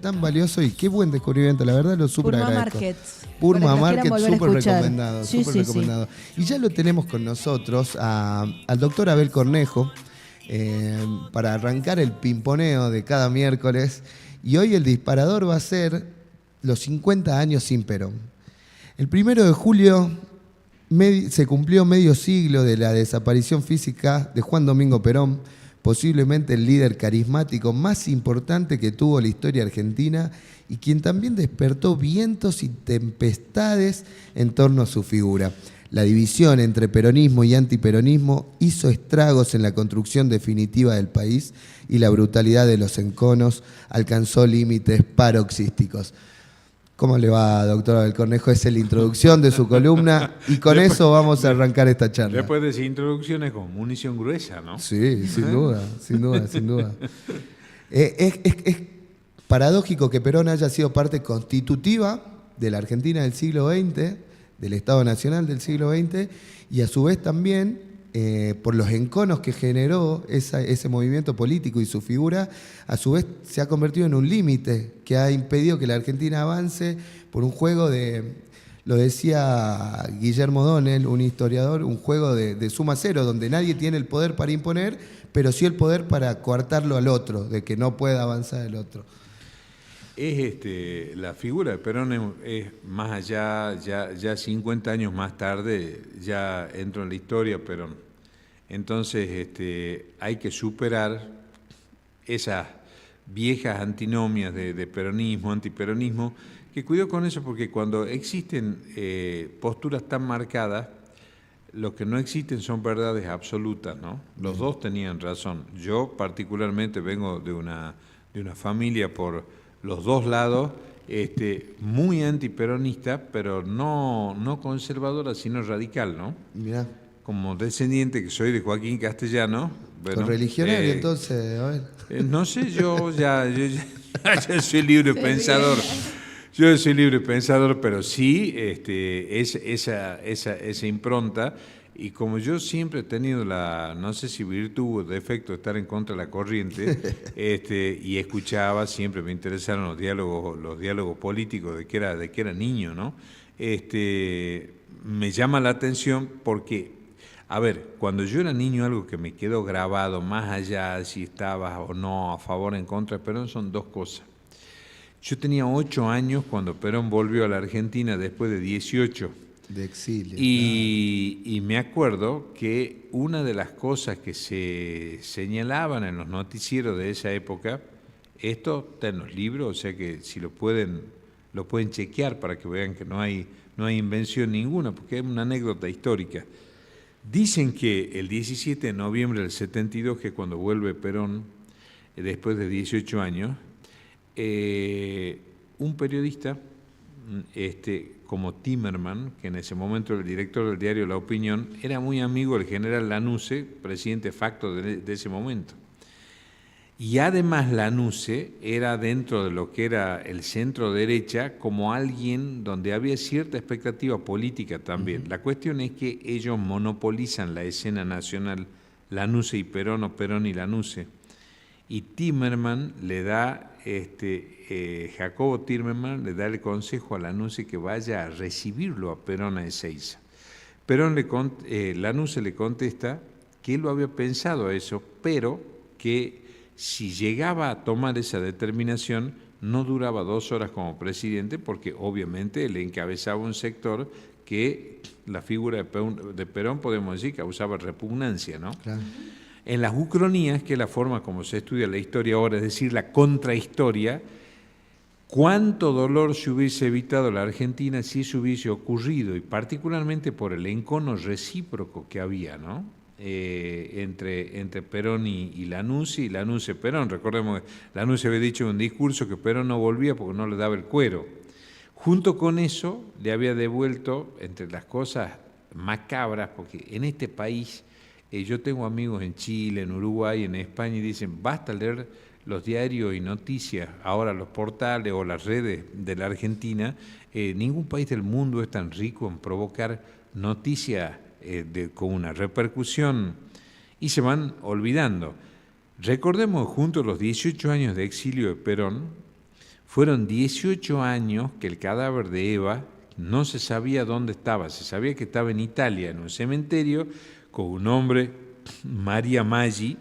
tan valioso y qué buen descubrimiento, la verdad lo súper agradezco. Purma Market, súper recomendado. Sí, súper recomendado. Y ya lo tenemos con nosotros al doctor Abel Cornejo para arrancar el pimponeo de cada miércoles. Y hoy el disparador va a ser los 50 años sin Perón. El 1 de julio se cumplió medio siglo de la desaparición física de Juan Domingo Perón, posiblemente el líder carismático más importante que tuvo la historia argentina y quien también despertó vientos y tempestades en torno a su figura. La división entre peronismo y antiperonismo hizo estragos en la construcción definitiva del país y la brutalidad de los enconos alcanzó límites paroxísticos. ¿Cómo le va, doctor Abel Cornejo? Esa es la introducción de su columna y con eso vamos a arrancar esta charla. Después de esa introducción es como munición gruesa, ¿no? Sí, sin duda, sin duda, sin duda. Es paradójico que Perón haya sido parte constitutiva de la Argentina del siglo XX, del Estado Nacional del siglo XX, y a su vez también, por los enconos que generó ese movimiento político y su figura, a su vez se ha convertido en un límite que ha impedido que la Argentina avance por un juego de, lo decía Guillermo Donnell, un historiador, un juego de suma cero, donde nadie tiene el poder para imponer, pero sí el poder para coartarlo al otro, de que no pueda avanzar el otro. La figura de Perón es más allá, ya 50 años más tarde, ya entró en la historia Perón. Entonces hay que superar esas viejas antinomias de peronismo, antiperonismo, que cuidado con eso porque cuando existen posturas tan marcadas, lo que no existen son verdades absolutas, ¿no? Los dos tenían razón. Yo particularmente vengo de una familia por los dos lados, muy antiperonista, pero no conservadora, sino radical, ¿no? Mirá. Como descendiente que soy de Joaquín Castellano. Bueno, religionario entonces, a ver. No sé, yo soy libre pensador. Yo soy libre pensador, pero sí esa impronta. Y como yo siempre he tenido no sé si virtud o defecto de estar en contra de la corriente, y escuchaba, siempre me interesaron los diálogos políticos de que era niño, ¿no? Me llama la atención porque, a ver, cuando yo era niño, algo que me quedó grabado, más allá de si estaba o no a favor o en contra de Perón, son dos cosas. Yo tenía 8 años cuando Perón volvió a la Argentina después de 18. De exilio. Y me acuerdo que una de las cosas que se señalaban en los noticieros de esa época, esto está en los libros, o sea que si lo pueden chequear para que vean que no hay invención ninguna, porque es una anécdota histórica. Dicen que el 17 de noviembre del 72, que es cuando vuelve Perón, después de 18 años, un periodista, como Timerman, que en ese momento era el director del diario La Opinión, era muy amigo del general Lanusse, presidente facto de ese momento. Y además Lanusse era dentro de lo que era el centro derecha como alguien donde había cierta expectativa política también. La cuestión es que ellos monopolizan la escena nacional, Lanusse y Perón o Perón y Lanusse. Y Timerman le da, Jacobo Timerman le da el consejo a Lanusse que vaya a recibirlo a Perón a Ezeiza. Lanusse le contesta que él lo había pensado eso, pero que si llegaba a tomar esa determinación no duraba 2 horas como presidente porque obviamente le encabezaba un sector que la figura de Perón podemos decir causaba repugnancia, ¿no? Claro. En las ucronías, que es la forma como se estudia la historia ahora, es decir, la contrahistoria, cuánto dolor se hubiese evitado la Argentina si eso hubiese ocurrido, y particularmente por el encono recíproco que había, ¿no? Entre Perón y Lanusse, y Lanusse-Perón. Recordemos que Lanusse había dicho en un discurso que Perón no volvía porque no le daba el cuero. Junto con eso, le había devuelto, entre las cosas macabras, porque en este país... yo tengo amigos en Chile, en Uruguay, en España, y dicen, basta leer los diarios y noticias, ahora los portales o las redes de la Argentina, ningún país del mundo es tan rico en provocar noticias con una repercusión, y se van olvidando. Recordemos juntos los 18 años de exilio de Perón, Fueron 18 años que el cadáver de Eva no se sabía dónde estaba. Se sabía que estaba en Italia, en un cementerio, con un hombre, Maria Maggi,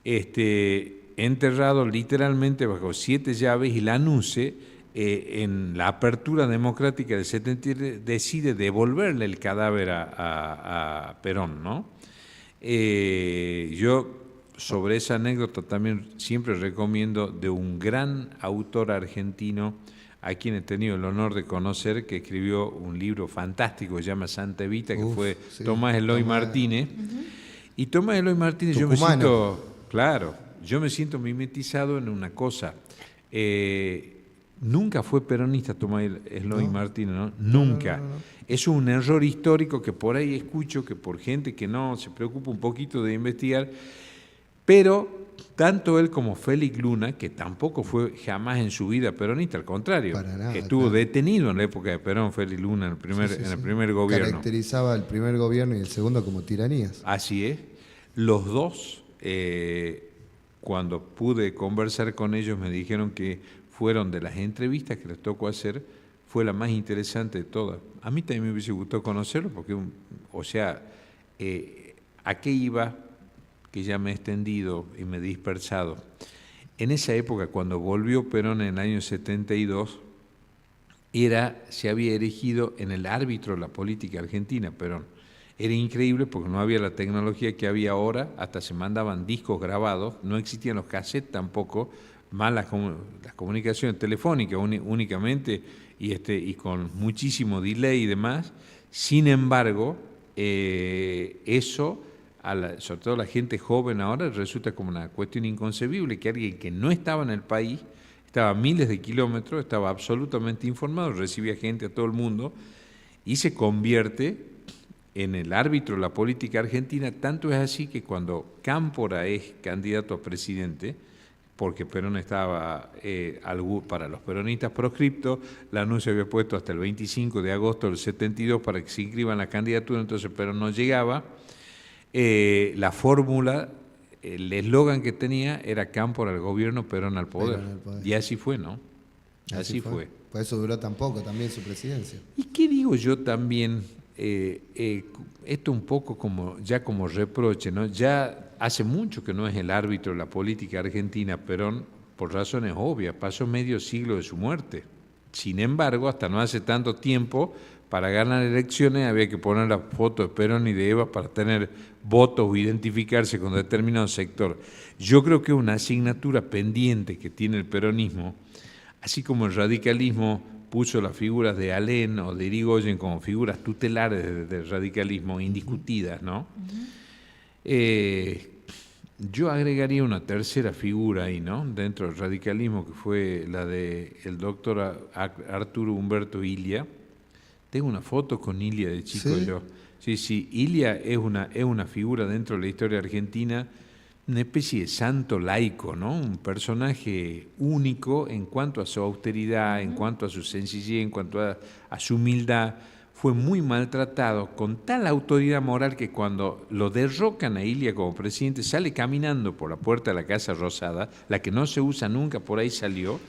enterrado literalmente bajo 7 llaves, y Lanuse, en la apertura democrática del 73, decide devolverle el cadáver a Perón, ¿no? Yo sobre esa anécdota también siempre recomiendo de un gran autor argentino a quien he tenido el honor de conocer, que escribió un libro fantástico que se llama Santa Evita, que fue Tomás Eloy Martínez. Y Tomás Eloy Martínez, yo me siento mimetizado en una cosa. Nunca fue peronista Tomás Eloy Martínez, ¿no? Nunca. No. Es un error histórico que por ahí escucho, que por gente que no se preocupa un poquito de investigar, pero tanto él como Félix Luna, que tampoco fue jamás en su vida peronista, al contrario, estuvo detenido en la época de Perón, Félix Luna, en el primer gobierno. Caracterizaba el primer gobierno y el segundo como tiranías. Así es. Los dos, cuando pude conversar con ellos, me dijeron que fueron de las entrevistas que les tocó hacer, fue la más interesante de todas. A mí también me hubiese gustado conocerlo, porque, ¿a qué iba? Que ya me he extendido y me he dispersado. En esa época, cuando volvió Perón en el año 72, se había erigido en el árbitro de la política argentina, Perón. Era increíble porque no había la tecnología que había ahora, hasta se mandaban discos grabados, no existían los cassettes tampoco, más las comunicaciones telefónicas únicamente, y con muchísimo delay y demás. Sin embargo, eso, sobre todo a la gente joven ahora, resulta como una cuestión inconcebible, que alguien que no estaba en el país, estaba a miles de kilómetros, estaba absolutamente informado, recibía gente a todo el mundo, y se convierte en el árbitro de la política argentina. Tanto es así que cuando Cámpora es candidato a presidente, porque Perón estaba, para los peronistas proscriptos, la anuncio había puesto hasta el 25 de agosto del 72 para que se inscriban la candidatura, entonces Perón no llegaba. La fórmula, el eslogan que tenía era Cámpora al gobierno, Perón al poder. Y así fue, ¿no? Así fue. Por eso duró tan poco también su presidencia. ¿Y qué digo yo también? Esto un poco como reproche, ¿no? Ya hace mucho que no es el árbitro de la política argentina, Perón, por razones obvias, pasó medio siglo de su muerte. Sin embargo, hasta no hace tanto tiempo, para ganar elecciones había que poner la foto de Perón y de Eva para tener votos o identificarse con determinado sector. Yo creo que es una asignatura pendiente que tiene el peronismo, así como el radicalismo puso las figuras de Alén o de Irigoyen como figuras tutelares del radicalismo, indiscutidas, ¿no? Yo agregaría una tercera figura ahí, ¿no? Dentro del radicalismo, que fue la del doctor Arturo Humberto Ilia. Tengo una foto con Ilia de chico. ¿Sí? Yo. Sí, Ilia es una figura dentro de la historia argentina, una especie de santo laico, ¿no? Un personaje único en cuanto a su austeridad, en cuanto a su sencillez, en cuanto a su humildad. Fue muy maltratado, con tal autoridad moral que cuando lo derrocan a Ilia como presidente, sale caminando por la puerta de la Casa Rosada, la que no se usa nunca, por ahí salió,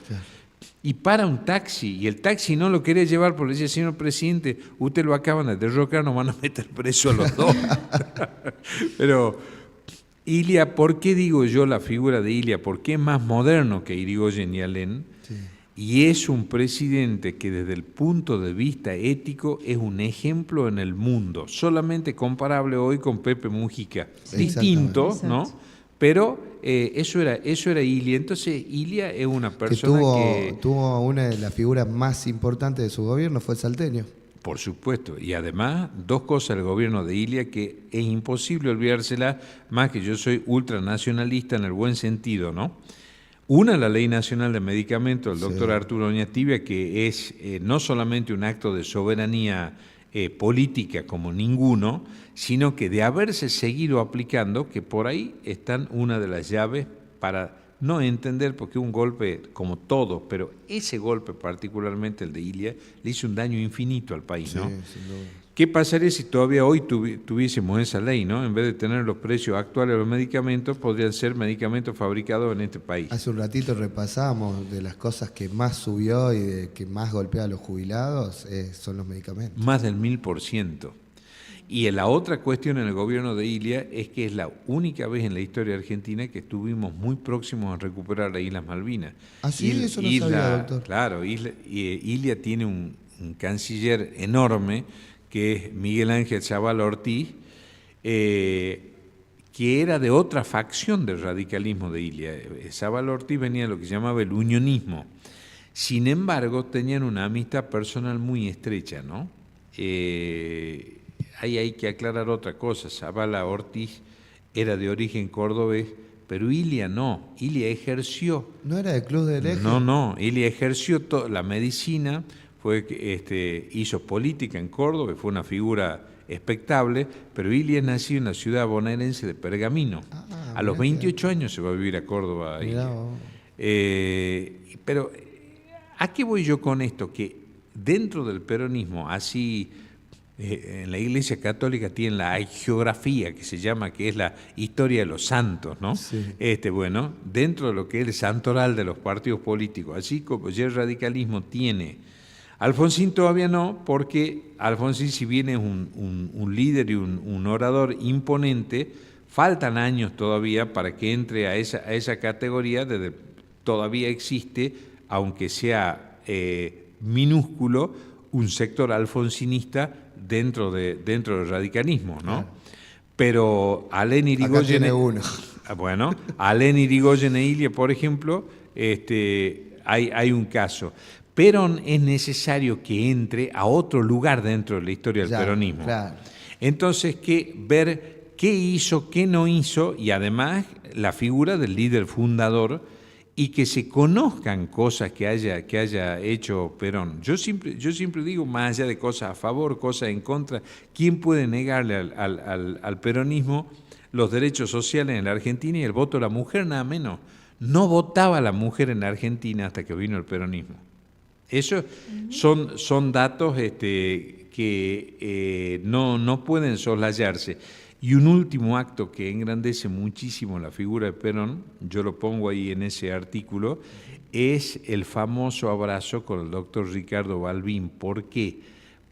y para un taxi, y el taxi no lo quería llevar porque le decía: señor presidente, usted lo acaban de derrocar, nos van a meter preso a los dos. Pero Ilia, ¿por qué digo yo la figura de Ilia? Porque es más moderno que Irigoyen y Alén. Sí. Y es un presidente que desde el punto de vista ético es un ejemplo en el mundo, solamente comparable hoy con Pepe Mujica. Distinto, ¿no? Pero eso era Ilia. Entonces Ilia es una persona que tuvo una de las figuras más importantes de su gobierno, fue el salteño. Por supuesto, y además dos cosas del gobierno de Ilia que es imposible olvidársela, más que yo soy ultranacionalista en el buen sentido, ¿no? Una, la Ley Nacional de Medicamentos del doctor Arturo Oñativia, que es no solamente un acto de soberanía política como ninguno, sino que de haberse seguido aplicando, que por ahí están una de las llaves para no entender, porque un golpe como todo, pero ese golpe particularmente el de Ilia, le hizo un daño infinito al país, ¿no? Sin duda. ¿Qué pasaría si todavía hoy tuviésemos esa ley, ¿no? En vez de tener los precios actuales de los medicamentos, podrían ser medicamentos fabricados en este país. Hace un ratito repasamos de las cosas que más subió y que más golpea a los jubilados, son los medicamentos. Más del 1000%. Y la otra cuestión en el gobierno de Ilia es que es la única vez en la historia argentina que estuvimos muy próximos a recuperar las Islas Malvinas. Ah, sí, eso no sabía, doctor. Claro, Ilia tiene un canciller enorme, que es Miguel Ángel Zavala Ortiz, que era de otra facción del radicalismo de Ilia. Zavala Ortiz venía de lo que se llamaba el unionismo. Sin embargo, tenían una amistad personal muy estrecha, ¿no? Ahí hay que aclarar otra cosa. Zavala Ortiz era de origen cordobés, pero Ilia no. Ilia ejerció. ¿No era del Club del Eje? No. Ilia ejerció la medicina, hizo política en Córdoba, fue una figura expectable, pero Ilia es nacido en la ciudad bonaerense de Pergamino. A los 28 años se va a vivir a Córdoba. Pero, ¿a qué voy yo con esto? Que dentro del peronismo, así en la Iglesia Católica tienen la hagiografía, que se llama, que es la historia de los santos, ¿no? Sí. Bueno, dentro de lo que es el santoral de los partidos políticos, así como ya el radicalismo tiene. Alfonsín todavía no, porque Alfonsín, si bien es un líder y un orador imponente, faltan años todavía para que entre a esa categoría. Todavía existe, aunque sea minúsculo, un sector alfonsinista dentro del radicalismo, ¿no? Claro. Pero Alén Irigoyen... Acá tiene uno. Bueno, Alén Irigoyen e Ilia, por ejemplo, hay un caso. Perón es necesario que entre a otro lugar dentro de la historia del peronismo. Claro. Entonces, ver qué hizo, qué no hizo, y además la figura del líder fundador, y que se conozcan cosas que haya hecho Perón. Yo siempre digo, más allá de cosas a favor, cosas en contra, ¿quién puede negarle al peronismo los derechos sociales en la Argentina y el voto de la mujer? Nada menos. No votaba la mujer en la Argentina hasta que vino el peronismo. Esos son datos que no pueden soslayarse. Y un último acto que engrandece muchísimo la figura de Perón, yo lo pongo ahí en ese artículo, es el famoso abrazo con el doctor Ricardo Balbín. ¿Por qué?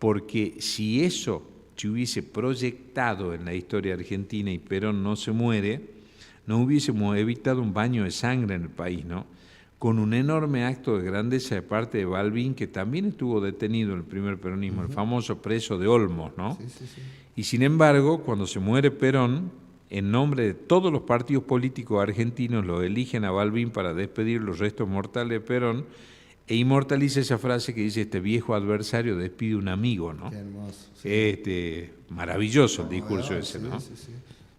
Porque si eso se hubiese proyectado en la historia argentina y Perón no se muere, no hubiésemos evitado un baño de sangre en el país, ¿no? Con un enorme acto de grandeza de parte de Balbín, que también estuvo detenido en el primer peronismo, el famoso preso de Olmos, ¿no? Sí. Y sin embargo, cuando se muere Perón, en nombre de todos los partidos políticos argentinos, lo eligen a Balbín para despedir los restos mortales de Perón, e inmortaliza esa frase que dice: este viejo adversario despide un amigo, ¿no? Qué hermoso. Sí. Maravilloso el discurso ese, ¿no? Sí.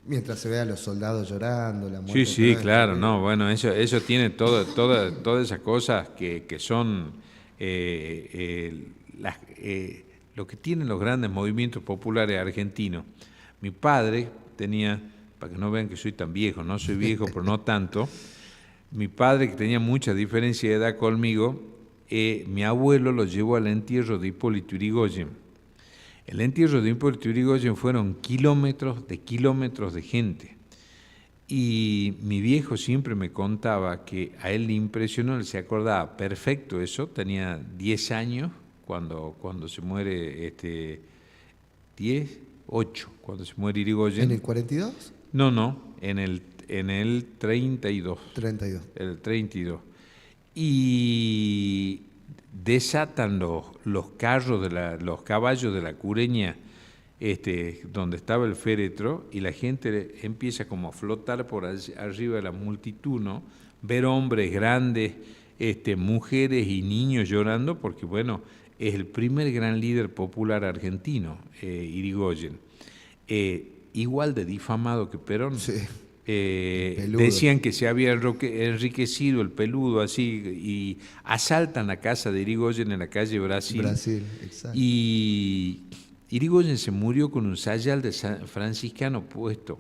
Mientras se ve a los soldados llorando, la muerte. Sí, claro, no, bueno, eso tiene todas esas cosas que son lo que tienen los grandes movimientos populares argentinos. Mi padre tenía, para que no vean que soy tan viejo, no soy viejo, pero no tanto, mi padre, que tenía mucha diferencia de edad conmigo, mi abuelo lo llevó al entierro de Hipólito Yrigoyen. El entierro de Hipólito Yrigoyen fueron kilómetros de gente. Y mi viejo siempre me contaba que a él le impresionó, él se acordaba perfecto eso, tenía 10 años cuando se muere, 8, cuando se muere Yrigoyen. ¿En el 42? No, en el 32. 32. El 32. Y desatan los caballos de la Cureña, donde estaba el féretro, y la gente empieza como a flotar por arriba de la multitud, ¿no? Ver hombres grandes, mujeres y niños llorando, porque bueno, es el primer gran líder popular argentino, Irigoyen. Igual de difamado que Perón. Sí. Decían que se había enriquecido el peludo así, y asaltan la casa de Irigoyen en la calle Brasil. Exacto. Y Irigoyen se murió con un sayal de franciscano puesto,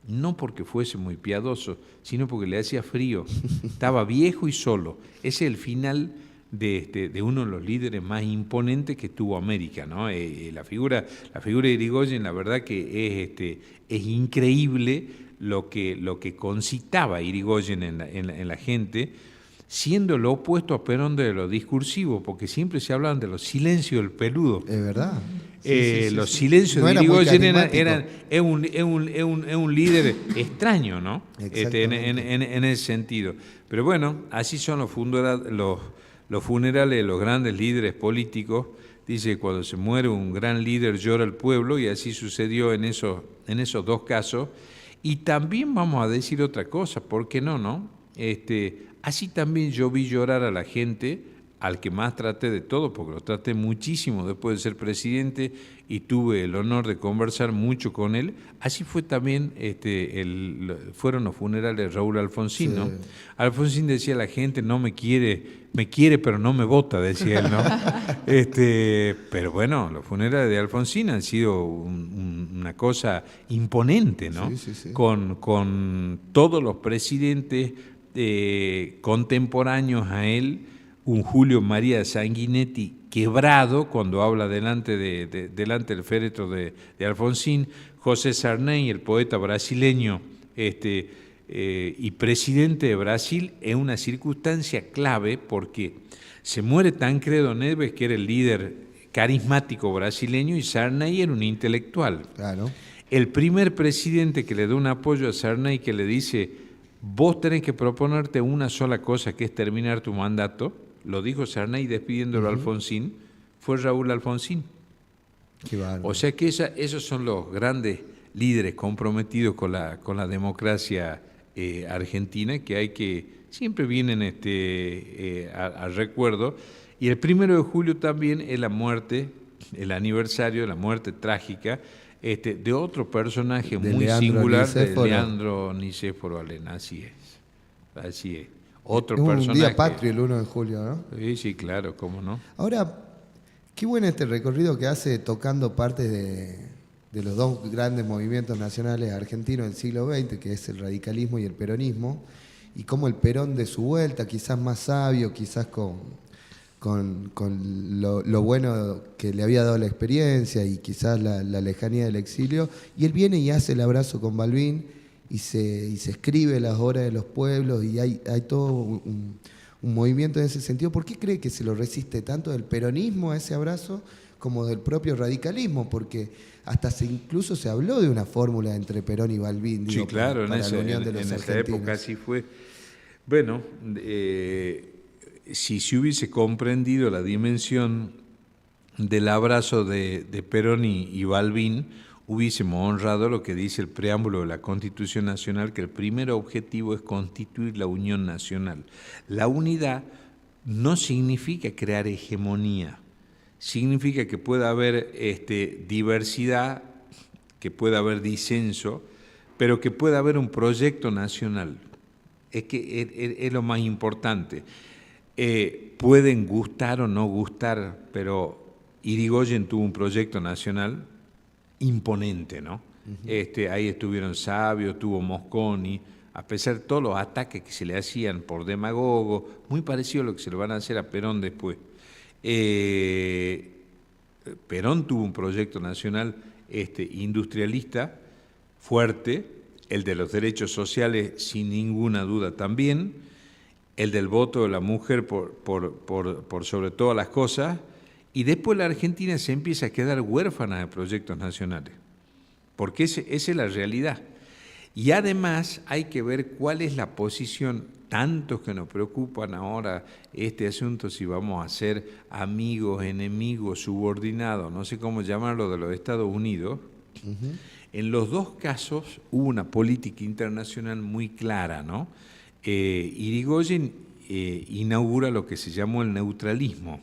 no porque fuese muy piadoso, sino porque le hacía frío. Estaba viejo y solo. Ese es el final de uno de los líderes más imponentes que tuvo América, ¿no? La figura de Irigoyen, la verdad que es increíble lo que concitaba Irigoyen en la gente, siendo lo opuesto a Perón de lo discursivo, porque siempre se hablaban de los silencios del peludo. Es verdad. Los silencios No de era muy Irigoyen carismático. es un líder extraño, ¿no? Exactamente. En ese sentido. Pero bueno, así son los funerales de los grandes líderes políticos. Dice que cuando se muere un gran líder llora el pueblo, y así sucedió en esos dos casos. Y también vamos a decir otra cosa, ¿por qué no? Así también yo vi llorar a la gente, al que más traté de todo, porque lo traté muchísimo después de ser presidente y tuve el honor de conversar mucho con él. Así fue también, fueron los funerales de Raúl Alfonsín, ¿no? Alfonsín decía a la gente, no me quiere pero no me vota, decía él, ¿no? Pero bueno, los funerales de Alfonsín han sido una cosa imponente, ¿no? Sí. Con todos los presidentes contemporáneos a él, un Julio María Sanguinetti quebrado cuando habla delante del féretro de Alfonsín, José Sarney, el poeta brasileño, y presidente de Brasil, es una circunstancia clave porque se muere Tancredo Neves, que era el líder carismático brasileño, y Sarney era un intelectual. Claro. El primer presidente que le da un apoyo a Sarney, que le dice, vos tenés que proponerte una sola cosa, que es terminar tu mandato, lo dijo Sarney despidiéndolo a Alfonsín, fue Raúl Alfonsín. Qué bárbaro. O sea que esos son los grandes líderes comprometidos con la democracia argentina, que siempre vienen al recuerdo. Y el 1 de julio también es la muerte, el aniversario de la muerte trágica de otro personaje De muy Leandro singular, Nicéforo. de Leandro Nicéforo Alén. Así es. Otro Es un personaje. día patrio el 1 de julio, ¿no? Sí, claro, cómo no. Ahora, qué bueno este recorrido que hace tocando partes de los dos grandes movimientos nacionales argentinos del siglo XX, que es el radicalismo y el peronismo, y cómo el Perón de su vuelta, quizás más sabio, quizás con lo bueno que le había dado la experiencia y quizás la lejanía del exilio, y él viene y hace el abrazo con Balbín y se escribe las obras de los pueblos, y hay todo un movimiento en ese sentido. ¿Por qué cree que se lo resiste tanto del peronismo a ese abrazo como del propio radicalismo? Porque hasta incluso se habló de una fórmula entre Perón y Balbín, Sí, claro, para la unión de los en esa argentinos. época así fue. Bueno, si se hubiese comprendido la dimensión del abrazo de Perón y Balbín, hubiésemos honrado lo que dice el preámbulo de la Constitución Nacional, que el primer objetivo es constituir la unión nacional. La unidad no significa crear hegemonía, significa que pueda haber diversidad, que pueda haber disenso, pero que pueda haber un proyecto nacional. Es lo más importante. Pueden gustar o no gustar, pero Irigoyen tuvo un proyecto nacional imponente, ¿no? Ahí estuvieron Sabio, tuvo Mosconi, a pesar de todos los ataques que se le hacían por demagogo, muy parecido a lo que se le van a hacer a Perón después. Perón tuvo un proyecto nacional industrialista fuerte, el de los derechos sociales sin ninguna duda también, el del voto de la mujer por sobre todas las cosas, y después la Argentina se empieza a quedar huérfana de proyectos nacionales, porque esa es la realidad. Y además hay que ver cuál es la posición, tantos que nos preocupan ahora este asunto, si vamos a ser amigos, enemigos, subordinados, no sé cómo llamarlo, de los Estados Unidos. En los dos casos hubo una política internacional muy clara, ¿no? Irigoyen inaugura lo que se llamó el neutralismo.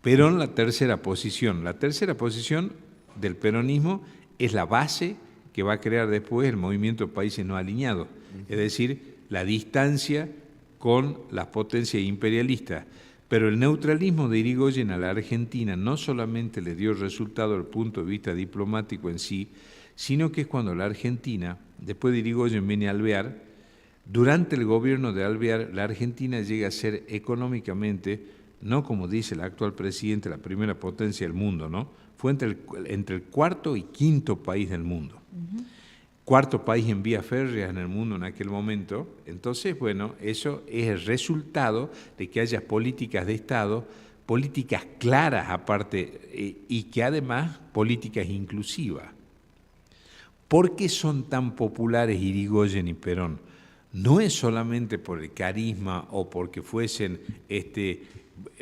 Perón la tercera posición. La tercera posición del peronismo es la base que va a crear después el movimiento de países no alineados, es decir, la distancia con las potencias imperialistas. Pero el neutralismo de Irigoyen a la Argentina no solamente le dio resultado desde el punto de vista diplomático en sí, sino que es cuando la Argentina, después de Irigoyen viene Alvear, durante el gobierno de Alvear, la Argentina llega a ser económicamente no como dice el actual presidente, la primera potencia del mundo, ¿no? Fue entre el cuarto y quinto país del mundo. Cuarto país en vías férreas en el mundo en aquel momento. Entonces, bueno, eso es el resultado de que haya políticas de Estado, políticas claras aparte, y que además políticas inclusivas. ¿Por qué son tan populares Irigoyen y Perón? No es solamente por el carisma o porque fuesen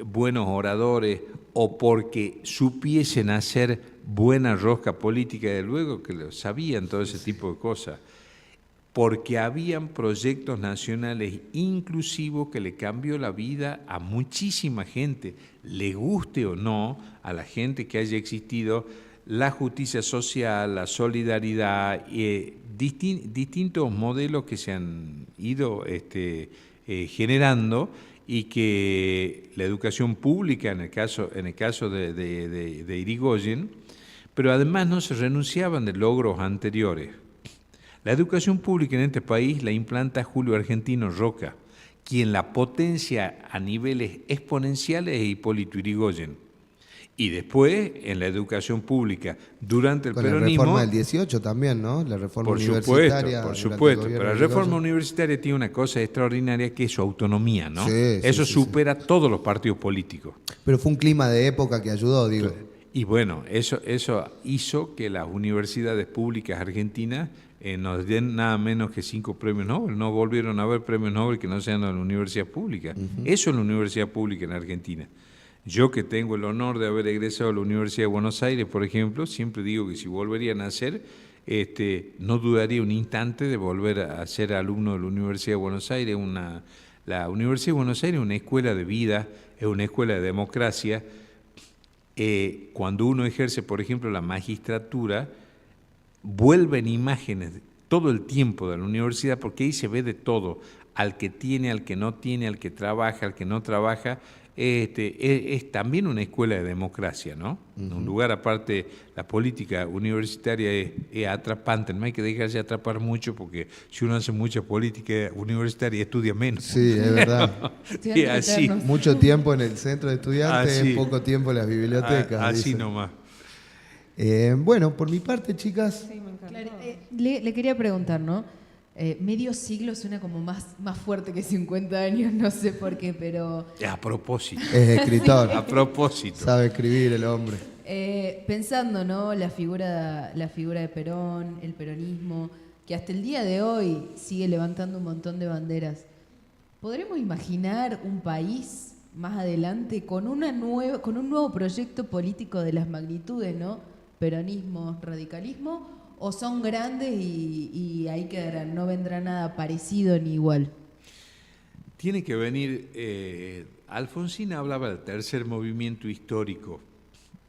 buenos oradores o porque supiesen hacer buena rosca política, de luego que lo sabían todo ese tipo de cosas, porque habían proyectos nacionales inclusivos que le cambió la vida a muchísima gente, le guste o no a la gente que haya existido la justicia social, la solidaridad, distintos modelos que se han ido generando, y que la educación pública, en el caso de Irigoyen, pero además no se renunciaban de logros anteriores. La educación pública en este país la implanta Julio Argentino Roca, quien la potencia a niveles exponenciales es Hipólito Yrigoyen. Y después, en la educación pública, durante el peronismo... Con la reforma del 18 también, ¿no? La reforma universitaria. Por supuesto. Pero la reforma universitaria tiene una cosa extraordinaria que es su autonomía, ¿no? Eso supera todos los partidos políticos. Pero fue un clima de época que ayudó, digo. Y bueno, eso hizo que las universidades públicas argentinas nos den nada menos que 5 premios Nobel. No volvieron a haber premios Nobel que no sean en la universidad pública. Eso es la universidad pública en Argentina. Yo, que tengo el honor de haber egresado a la Universidad de Buenos Aires, por ejemplo, siempre digo que si volverían a nacer, no dudaría un instante de volver a ser alumno de la Universidad de Buenos Aires. La Universidad de Buenos Aires es una escuela de vida, es una escuela de democracia. Cuando uno ejerce, por ejemplo, la magistratura, vuelven imágenes todo el tiempo de la universidad, porque ahí se ve de todo, al que tiene, al que no tiene, al que trabaja, al que no trabaja. Es también una escuela de democracia, ¿no? Un lugar aparte, la política universitaria es atrapante, no hay que dejarse atrapar mucho, porque si uno hace mucha política universitaria estudia menos. Sí, es verdad. Y así. Mucho tiempo en el centro de estudiantes, poco tiempo en las bibliotecas. Así dicen. nomás. Bueno, por mi parte, chicas... Sí, me encanta. Claro, le quería preguntar, ¿no? Medio siglo suena como más fuerte que 50 años, no sé por qué, pero... A propósito. Es escritor. A propósito. Sabe escribir el hombre. Pensando, ¿no? La figura de Perón, el peronismo, que hasta el día de hoy sigue levantando un montón de banderas. ¿Podremos imaginar un país más adelante con un nuevo proyecto político de las magnitudes, ¿no? Peronismo, radicalismo, o son grandes y ahí quedarán, no vendrá nada parecido ni igual? Tiene que venir, Alfonsín hablaba del tercer movimiento histórico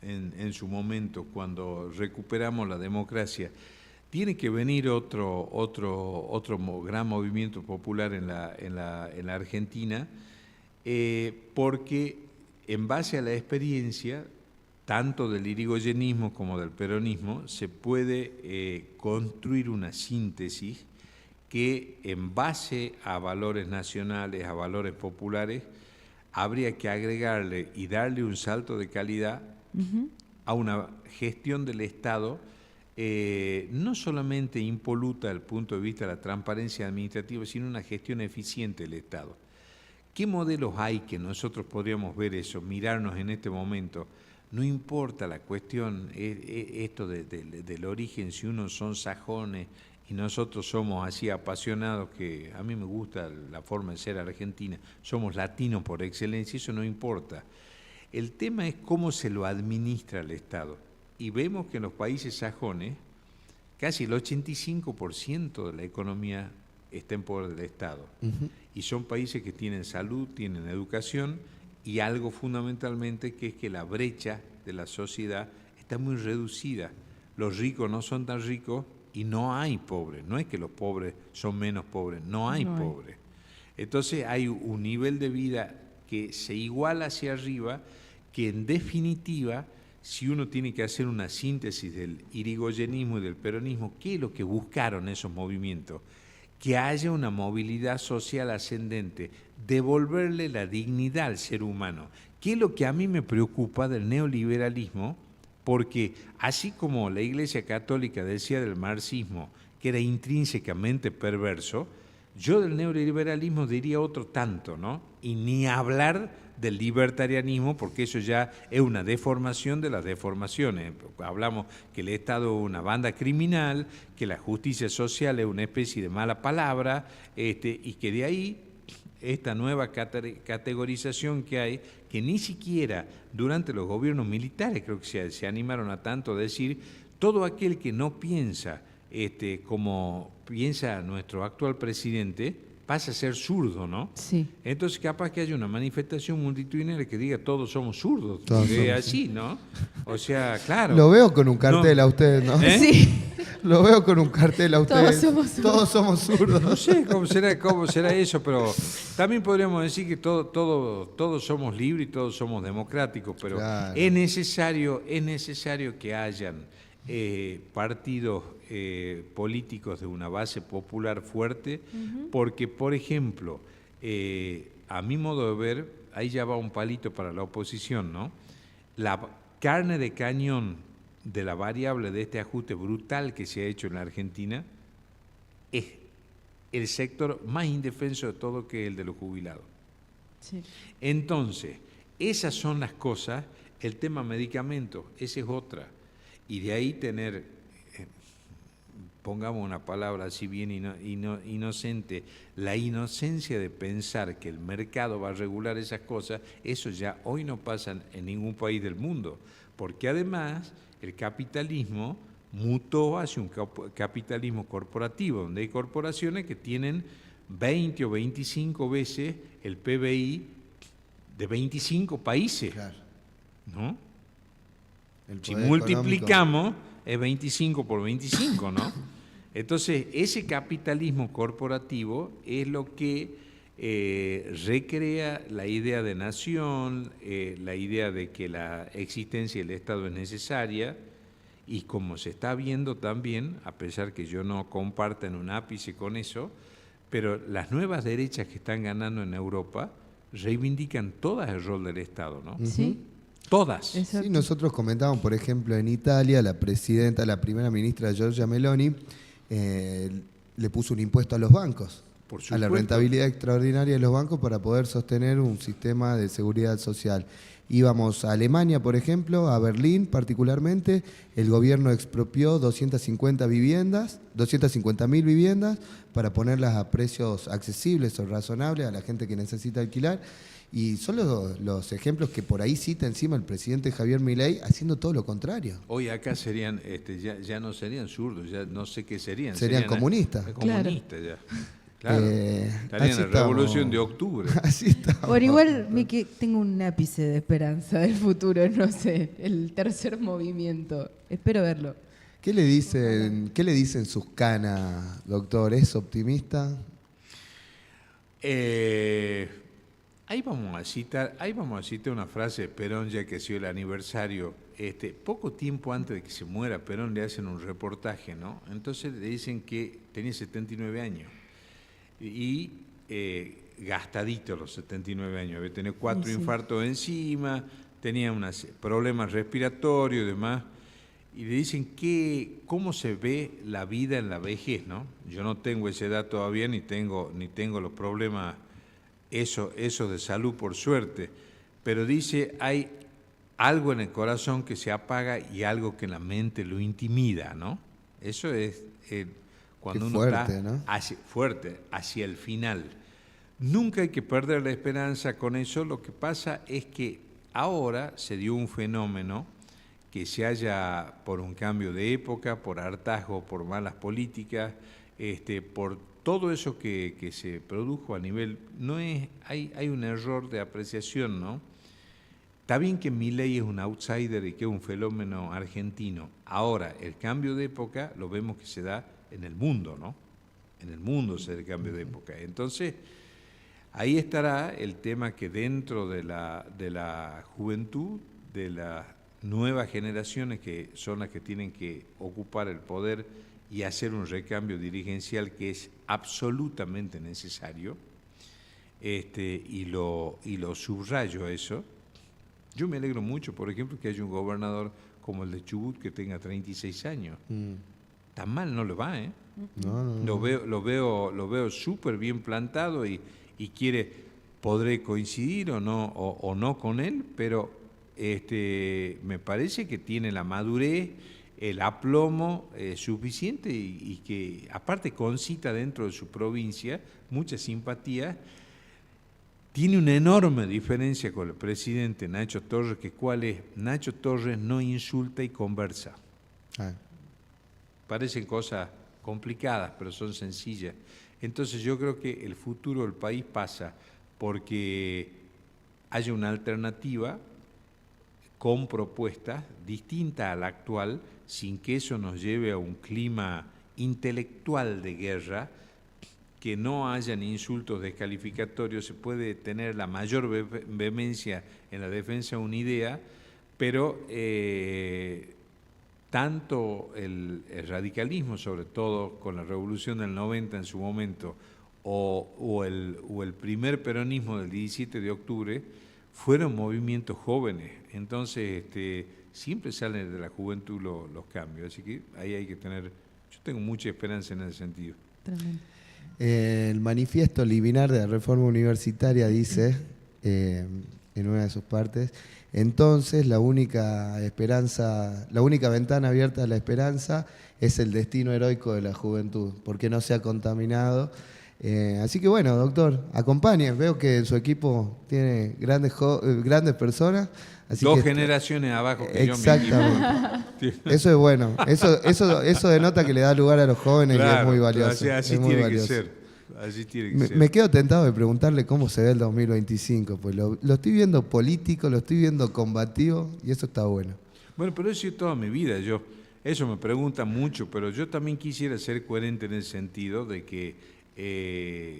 en su momento, cuando recuperamos la democracia. Tiene que venir otro gran movimiento popular en la Argentina, porque en base a la experiencia tanto del irigoyenismo como del peronismo, se puede construir una síntesis que, en base a valores nacionales, a valores populares, habría que agregarle y darle un salto de calidad a una gestión del Estado no solamente impoluta desde el punto de vista de la transparencia administrativa, sino una gestión eficiente del Estado. ¿Qué modelos hay que nosotros podríamos ver eso, mirarnos en este momento? No importa la cuestión, esto del origen, si unos son sajones y nosotros somos así apasionados, que a mí me gusta la forma de ser argentina, somos latinos por excelencia, eso no importa. El tema es cómo se lo administra el Estado. Y vemos que en los países sajones, casi el 85% de la economía está en poder del Estado. Y son países que tienen salud, tienen educación, y algo fundamentalmente que es que la brecha de la sociedad está muy reducida. Los ricos no son tan ricos y no hay pobres. No es que los pobres son menos pobres, no hay pobres. Entonces hay un nivel de vida que se iguala hacia arriba, que en definitiva, si uno tiene que hacer una síntesis del irigoyenismo y del peronismo, ¿qué es lo que buscaron esos movimientos? Que haya una movilidad social ascendente, devolverle la dignidad al ser humano, ¿Qué es lo que a mí me preocupa del neoliberalismo? Porque así como la Iglesia Católica decía del marxismo que era intrínsecamente perverso, yo del neoliberalismo diría otro tanto, ¿no? Y ni hablar del libertarianismo, porque eso ya es una deformación de las deformaciones. Hablamos que el Estado es una banda criminal, que la justicia social es una especie de mala palabra, y que de ahí esta nueva categorización que hay, que ni siquiera durante los gobiernos militares creo que se animaron a tanto decir, todo aquel que no piensa como piensa nuestro actual presidente, pasa a ser zurdo, ¿no? Sí. Entonces capaz que haya una manifestación multitudinaria que diga todos somos zurdos, Todos porque somos. así, ¿no? O sea, claro. Lo veo con un cartel No. a usted, ¿no? ¿Eh? Sí. Lo veo con un cartel a usted. Todos somos zurdos. Todos somos zurdos. No sé cómo será eso, pero también podríamos decir que todos somos libres y todos somos democráticos, pero Claro. es necesario que hayan partidos políticos de una base popular fuerte, porque, por ejemplo, a mi modo de ver, ahí ya va un palito para la oposición, ¿no? La carne de cañón de la variable de este ajuste brutal que se ha hecho en la Argentina es el sector más indefenso de todo, que es el de los jubilados. Sí. Entonces, esas son las cosas. El tema medicamentos, esa es otra. Y de ahí tener, pongamos una palabra así bien inocente, la inocencia de pensar que el mercado va a regular esas cosas, eso ya hoy no pasa en ningún país del mundo, porque además el capitalismo mutó hacia un capitalismo corporativo, donde hay corporaciones que tienen 20 o 25 veces el PBI de 25 países, Claro. ¿no? El Si poder multiplicamos, es 25 por 25, ¿no? Entonces, ese capitalismo corporativo es lo que recrea la idea de nación, la idea de que la existencia del Estado es necesaria, y como se está viendo también, a pesar que yo no comparta en un ápice con eso, pero las nuevas derechas que están ganando en Europa reivindican todas el rol del Estado, ¿no? Sí. Todas. Exacto. Sí, nosotros comentábamos, por ejemplo, en Italia, la primera ministra Giorgia Meloni, le puso un impuesto a los bancos, Por a la supuesto. rentabilidad extraordinaria de los bancos para poder sostener un sistema de seguridad social. Íbamos a Alemania, por ejemplo, a Berlín particularmente, el gobierno expropió 250.000 viviendas para ponerlas a precios accesibles o razonables a la gente que necesita alquilar. Y son los ejemplos que por ahí cita encima el presidente Javier Milei, haciendo todo lo contrario. Hoy acá serían, ya no serían zurdos, ya no sé qué serían. Serían comunistas. Comunistas ya. Claro. Estarían Así en la Revolución estamos. de Octubre. Así está. Bueno, igual tengo un ápice de esperanza del futuro, no sé, el tercer movimiento. Espero verlo. ¿Qué le dicen sus canas, doctor? ¿Es optimista? Ahí vamos a citar una frase de Perón, ya que ha sido el aniversario. Poco tiempo antes de que se muera Perón le hacen un reportaje, ¿no? Entonces le dicen que tenía 79 años y gastadito a los 79 años, había tenido 4 Sí. infartos encima, tenía unos problemas respiratorios y demás, y le dicen cómo se ve la vida en la vejez, ¿no? Yo no tengo esa edad todavía, ni tengo los problemas eso de salud, por suerte, pero dice, hay algo en el corazón que se apaga y algo que en la mente lo intimida, ¿no? Eso es cuando Qué uno fuerte, está ¿no? fuerte, hacia el final. Nunca hay que perder la esperanza con eso. Lo que pasa es que ahora se dio un fenómeno que se haya, por un cambio de época, por hartazgo, por malas políticas, por todo eso que se produjo a nivel, hay un error de apreciación, ¿no? Está bien que Milei es un outsider y que es un fenómeno argentino. Ahora, el cambio de época lo vemos que se da en el mundo, ¿no? En el mundo se da el cambio de época. Entonces, ahí estará el tema que dentro de la juventud, de las nuevas generaciones que son las que tienen que ocupar el poder y hacer un recambio dirigencial que es absolutamente necesario, y lo subrayo eso, Yo me alegro mucho, por ejemplo, que haya un gobernador como el de Chubut que tenga 36 años. Tan mal no le va, ¿eh? No. Lo veo súper bien plantado y podré coincidir o no con él, pero me parece que tiene la madurez, el aplomo suficiente y que aparte concita dentro de su provincia mucha simpatía. Tiene una enorme diferencia con el presidente Nacho Torres, que cuál es, Nacho Torres no insulta y conversa. Parecen cosas complicadas, pero son sencillas. Entonces yo creo que el futuro del país pasa porque haya una alternativa con propuestas distintas a la actual, sin que eso nos lleve a un clima intelectual de guerra, que no hayan insultos descalificatorios, se puede tener la mayor vehemencia en la defensa de una idea, pero tanto el radicalismo, sobre todo con la revolución del 90 en su momento, o el primer peronismo del 17 de octubre, fueron movimientos jóvenes. Entonces, siempre salen de la juventud los cambios. Así que ahí hay que tener, yo tengo mucha esperanza en ese sentido. Tremendo. El manifiesto liminar de la reforma universitaria dice, en una de sus partes, entonces la única esperanza, la única ventana abierta a la esperanza es el destino heroico de la juventud, porque no se ha contaminado. Así que bueno, doctor, acompañe. Veo que su equipo tiene grandes personas. Así Dos que generaciones abajo que exactamente. Eso es bueno. Eso denota que le da lugar a los jóvenes, claro, y es muy valioso. Así muy tiene valioso. que ser. Así tiene que ser. Me quedo tentado de preguntarle cómo se ve el 2025, pues lo estoy viendo político, lo estoy viendo combativo y eso está bueno. Bueno, pero eso es toda mi vida. Eso me preguntan mucho, pero yo también quisiera ser coherente en el sentido de que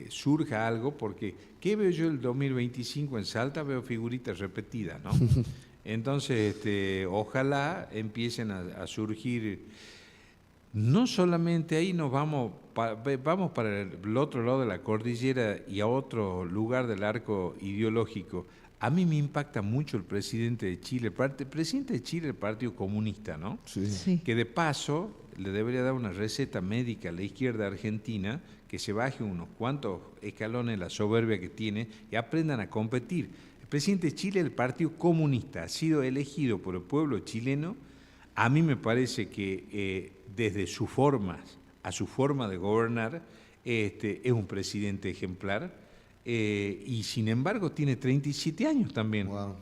surja algo, porque ¿qué veo yo el 2025 en Salta? Veo figuritas repetidas, ¿no? Entonces, ojalá empiecen a surgir, no solamente ahí nos vamos para el otro lado de la cordillera y a otro lugar del arco ideológico. A mí me impacta mucho el presidente de Chile, el presidente de Chile, el Partido Comunista, ¿no? Sí. Que de paso le debería dar una receta médica a la izquierda argentina, que se baje unos cuantos escalones la soberbia que tiene y aprendan a competir. El presidente de Chile, el Partido Comunista, ha sido elegido por el pueblo chileno. A mí me parece que desde sus formas a su forma de gobernar, es un presidente ejemplar, y sin embargo tiene 37 años también. Wow.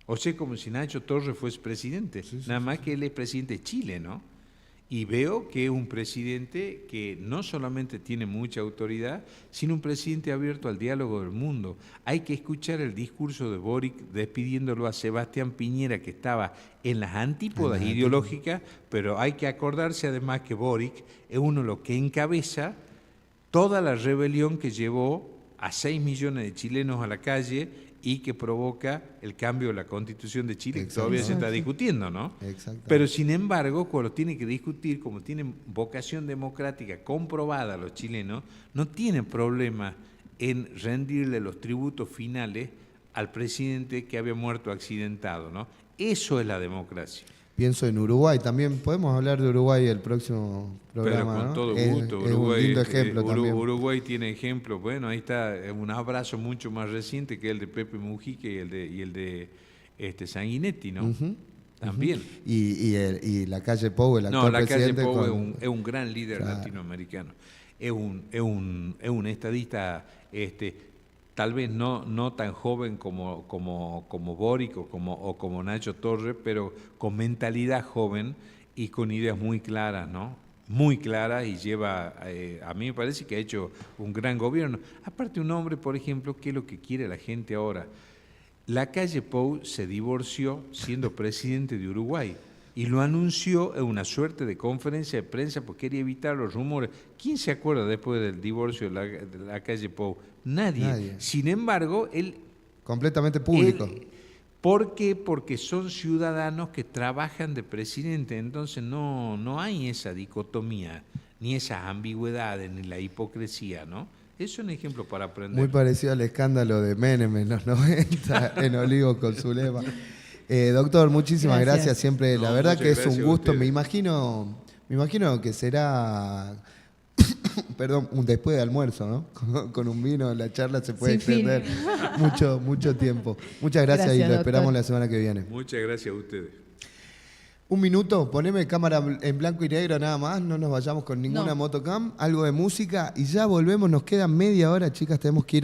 O sea, como si Nacho Torres fuese presidente, nada más que él es presidente de Chile, ¿no? Y veo que es un presidente que no solamente tiene mucha autoridad, sino un presidente abierto al diálogo del mundo. Hay que escuchar el discurso de Boric despidiéndolo a Sebastián Piñera, que estaba en las antípodas ideológicas, pero hay que acordarse además que Boric es uno de los que encabeza toda la rebelión que llevó a 6 millones de chilenos a la calle y que provoca el cambio de la Constitución de Chile, que todavía se está discutiendo, ¿no? Pero sin embargo, cuando tiene que discutir, como tienen vocación democrática comprobada los chilenos, no tienen problema en rendirle los tributos finales al presidente que había muerto accidentado, ¿no? Eso es la democracia. Pienso en Uruguay, también podemos hablar de Uruguay el próximo programa. Pero con todo gusto, es un lindo ejemplo también. Uruguay tiene ejemplos, bueno, ahí está un abrazo mucho más reciente que el de Pepe Mujica y el de Sanguinetti, ¿no? También. Y la calle Pou, el actual presidente. No, la calle Pou es un gran líder latinoamericano. Es un estadista, tal vez no tan joven como Boric o como Nacho Torres, pero con mentalidad joven y con ideas muy claras, ¿no? Muy claras, y lleva, a mí me parece que ha hecho un gran gobierno. Aparte, un hombre, por ejemplo, ¿qué es lo que quiere la gente ahora? La calle Pou se divorció siendo presidente de Uruguay y lo anunció en una suerte de conferencia de prensa porque quería evitar los rumores. ¿Quién se acuerda después del divorcio de la calle Pou? Nadie. Sin embargo, él... Completamente público. ¿Por qué? Porque son ciudadanos que trabajan de presidente, entonces no hay esa dicotomía, ni esas ambigüedades, ni la hipocresía, ¿no? Es un ejemplo para aprender. Muy parecido al escándalo de Menem en los 90, en Olivos con Zulema. Doctor, muchísimas gracias. Siempre, la verdad que es un gusto. Me imagino que será, perdón, un después de almuerzo, ¿no? Con un vino la charla se puede extender mucho tiempo. Muchas gracias y lo esperamos la semana que viene. Muchas gracias a ustedes. Un minuto, poneme cámara en blanco y negro nada más, no nos vayamos con ninguna motocam, algo de música y ya volvemos, nos queda media hora, chicas, tenemos que ir